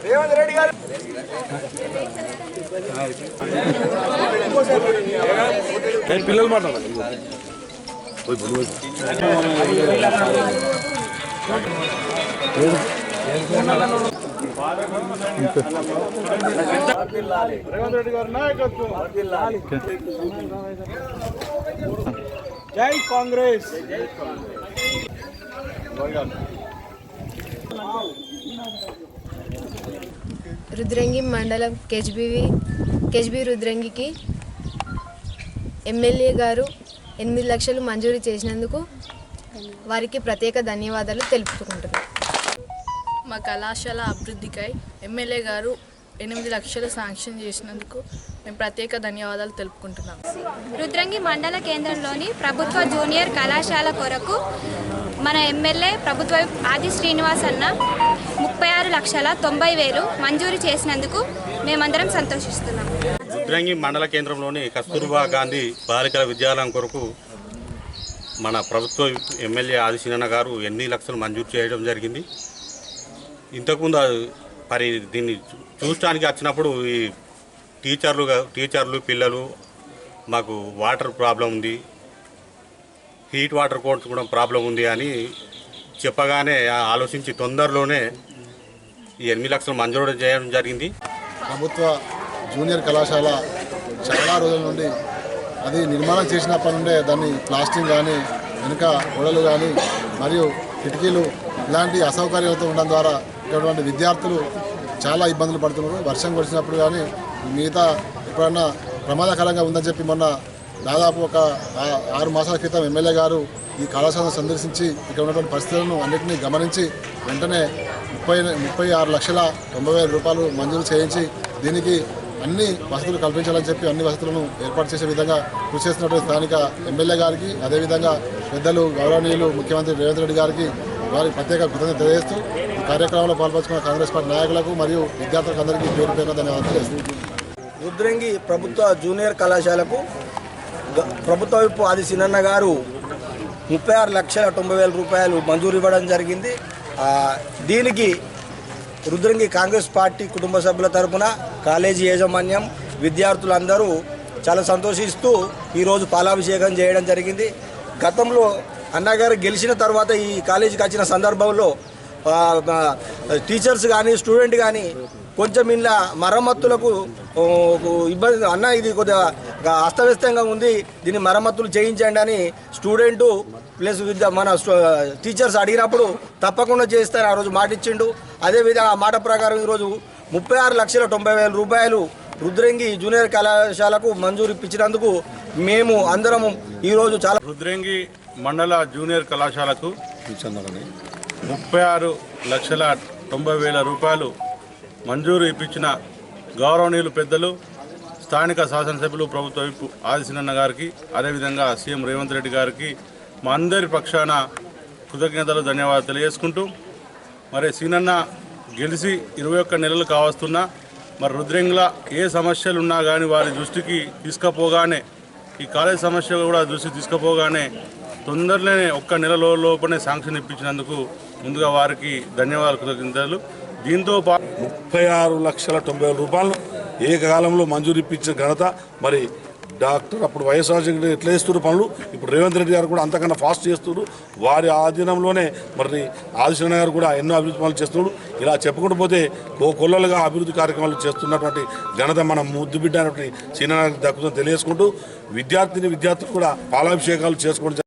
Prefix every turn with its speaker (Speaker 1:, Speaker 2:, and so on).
Speaker 1: రేవంత్ రెడ్డి గారు పిల్లలు మాట్లాడాలి రేవంత్ రెడ్డి గారి నాయకత్వం జై కాంగ్రెస్.
Speaker 2: రుద్రంగి మండలం కేజ్బీ రుద్రంగికి ఎమ్మెల్యే గారు 8 లక్షలు మంజూరు చేసినందుకు వారికి ప్రత్యేక ధన్యవాదాలు తెలుపుకుంటున్నాను.
Speaker 3: మా కళాశాల అభివృద్ధికై ఎమ్మెల్యే గారు 8 లక్షలు శాంక్షన్ చేసినందుకు మేము ప్రత్యేక ధన్యవాదాలు తెలుపుకుంటున్నాం.
Speaker 4: రుద్రంగి మండల కేంద్రంలోని ప్రభుత్వ జూనియర్ కళాశాల కొరకు మన ఎమ్మెల్యే ప్రభుత్వ ఆది శ్రీనివాస్ అన్న 36,90,000 మంజూరు చేసినందుకు మేమందరం సంతోషిస్తున్నాం.
Speaker 5: రుద్రంగి మండల కేంద్రంలోని కస్తూర్బా గాంధీ బాలికల విద్యాలయం కొరకు మన ప్రభుత్వ ఎమ్మెల్యే ఆది శ్రీనన్న గారు 8 లక్షలు మంజూరు చేయడం జరిగింది. ఇంతకుముందు మరి దీన్ని చూడటానికి వచ్చినప్పుడు ఈ టీచర్లు పిల్లలు మాకు వాటర్ ప్రాబ్లం ఉంది, హీట్ వాటర్ కోర్స్ కూడా ప్రాబ్లం ఉంది అని చెప్పగానే ఆలోచించి తొందరలోనే ఈ 8 లక్షలు మంజూరు చేయడం జరిగింది.
Speaker 6: ప్రభుత్వ జూనియర్ కళాశాల చాలా రోజుల నుండి అది నిర్మాణం చేసినప్పటి నుండే దాన్ని ప్లాస్టింగ్ కానీ వెనుక గోడలు కానీ మరియు కిటికీలు ఇలాంటి అసౌకర్యాలతో ఉండడం ద్వారా ఇటువంటి విద్యార్థులు చాలా ఇబ్బందులు పడుతున్నారు. వర్షం కురిసినప్పుడు కానీ మిగతా ఎప్పుడన్నా ప్రమాదకరంగా ఉందని చెప్పి మొన్న దాదాపు ఒక 6 మాసాల క్రితం ఎమ్మెల్యే గారు ఈ కళాశాలను సందర్శించి ఇక్కడ ఉన్నటువంటి పరిస్థితులను అన్నింటినీ గమనించి వెంటనే 36,90,000 రూపాయలు మంజూరు చేయించి దీనికి అన్ని వసతులు కల్పించాలని చెప్పి అన్ని వసతులను ఏర్పాటు చేసే విధంగా కృషి చేస్తున్నటువంటి స్థానిక ఎమ్మెల్యే గారికి, అదేవిధంగా పెద్దలు గౌరవనీయులు ముఖ్యమంత్రి రేవంత్ రెడ్డి గారికి వారికి ప్రత్యేక కృతజ్ఞత తెలియజేస్తూ ఈ కార్యక్రమంలో పాల్పంచుకున్న కాంగ్రెస్ పార్టీ నాయకులకు మరియు విద్యార్థులకు అందరికీ పేరు పేరున ధన్యవాదాలు తెలియజేస్తుంది.
Speaker 1: రుద్రంగి ప్రభుత్వ జూనియర్ కళాశాలకు ప్రభుత్వ వైపు ఆది శ్రీనన్న గారు 36,90,000 రూపాయలు మంజూరు ఇవ్వడం జరిగింది. దీనికి రుద్రంగి కాంగ్రెస్ పార్టీ కుటుంబ సభ్యుల తరపున కాలేజీ యాజమాన్యం విద్యార్థులందరూ చాలా సంతోషిస్తూ ఈరోజు పాలాభిషేకం చేయడం జరిగింది. గతంలో అన్నగారు గెలిచిన తర్వాత ఈ కాలేజీకి వచ్చిన సందర్భంలో టీచర్స్ కానీ స్టూడెంట్ కానీ కొంచెం ఇలా మరమ్మతులకు ఇబ్బంది, అన్న ఇది కొద్దిగా అస్తవ్యస్తంగా ఉంది, దీన్ని మరమ్మతులు చేయించండి అని స్టూడెంటు ప్లస్ మన టీచర్స్ అడిగినప్పుడు తప్పకుండా చేస్తారని ఆ రోజు మాట ఇచ్చిండు. అదేవిధంగా ఆ మాట ప్రకారం ఈరోజు 36,90,000 రూపాయలు రుద్రంగి జూనియర్ కళాశాలకు మంజూరు ఇప్పించినందుకు మేము అందరము ఈరోజు చాలా
Speaker 7: రుద్రంగి మండల జూనియర్ కళాశాలకు 36,90,000 రూపాయలు మంజూరు ఇప్పించిన గౌరవనీయులు పెద్దలు స్థానిక శాసనసభ్యులు ప్రభుత్వ వైపు ఆది శ్రీనన్న గారికి, అదేవిధంగా సీఎం రేవంత్ రెడ్డి గారికి మా అందరి పక్షాన కృతజ్ఞతలు ధన్యవాదాలు తెలియజేసుకుంటూ, మరి శ్రీనన్న గెలిచి 21 నెలలు కావస్తున్నా మరి రుద్రంగిలో ఏ సమస్యలు ఉన్నా కానీ వారి దృష్టికి తీసుకుపోగానే ఈ కాలేజ్ సమస్య కూడా దృష్టికి తీసుకుపోగానే తొందరలోనే 1 నెల లోపలనే శాంక్షన్ ఇప్పించినందుకు ముందుగా వారికి ధన్యవాదాలు కృతజ్ఞతలు. దీంతో
Speaker 8: 36,90,000 రూపాయలు ఏకకాలంలో మంజూరు ఇప్పించిన ఘనత మరి డాక్టర్ అప్పుడు వైఎస్ రాజశేఖర ఎట్లా చేస్తున్నారు పనులు, ఇప్పుడు రేవంత్ రెడ్డి గారు కూడా అంతకన్నా ఫాస్ట్ చేస్తున్నారు. వారి ఆధీనంలోనే మరి ఆది శ్రీనన్న గారు కూడా ఎన్నో అభివృద్ధి పనులు చేస్తున్నారు. ఇలా చెప్పుకుంటూ పోతే కొల్లలుగా అభివృద్ధి కార్యక్రమాలు చేస్తున్నటువంటి ఘనత మన ముద్దు బిడ్డ అయినటువంటి శ్రీనన్న గారికి దక్కుతుందని తెలియజేసుకుంటూ విద్యార్థులు కూడా పాలాభిషేకాలు చేసుకోవడం